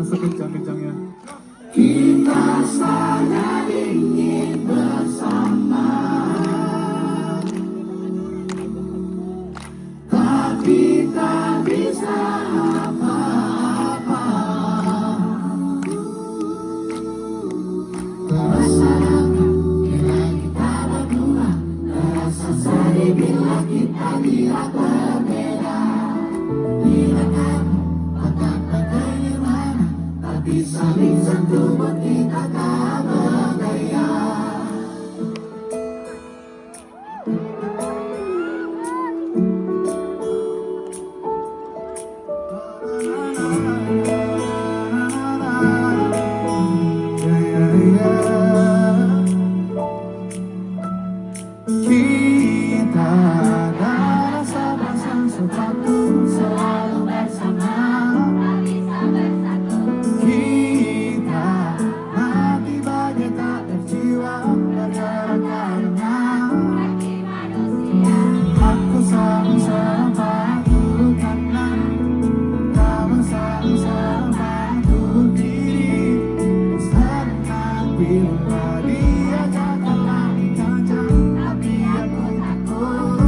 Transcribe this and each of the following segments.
sekencang-kencangnya. Kita sangat ingin bersama, tapi tak bisa apa-apa. Rasakan bila kita berdua, terasa sedih bila kita tidak berbeda. Bila kamu patah bagaimana, tapi saling sentuh buat kita tak berdaya. Kita adalah sepasang sepatu selalu bersama. Kita mati bagai tak berjiwa bergerak karena aku serang padu kanan, kamu serang padu kiri. Senang bila dia jaga langit kancah, tapi aku takut.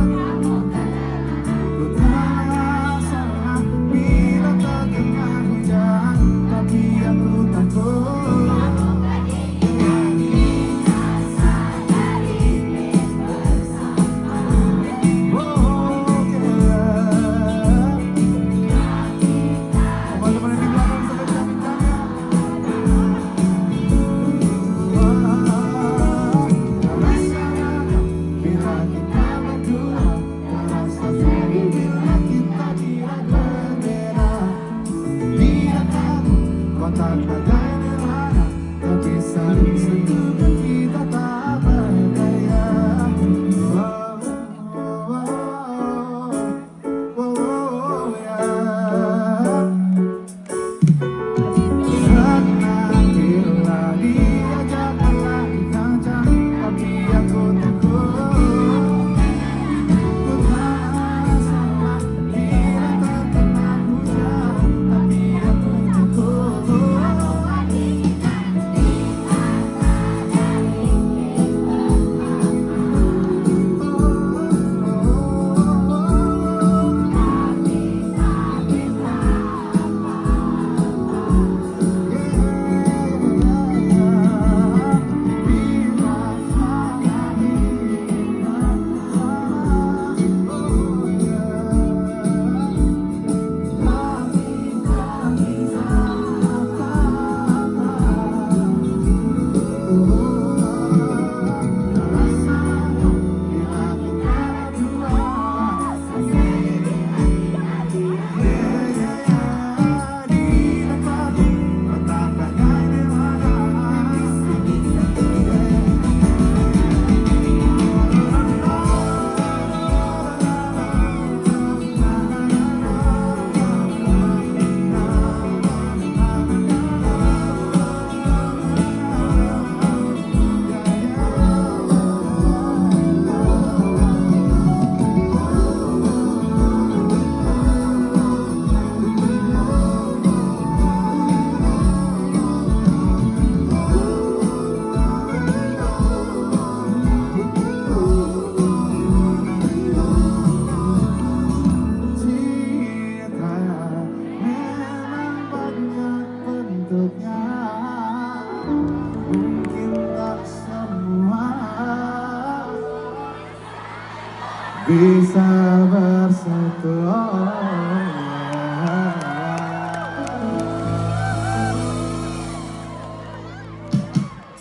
Ku tak salah bila terkena hujan, tapi aku takut. Bisa bersatu.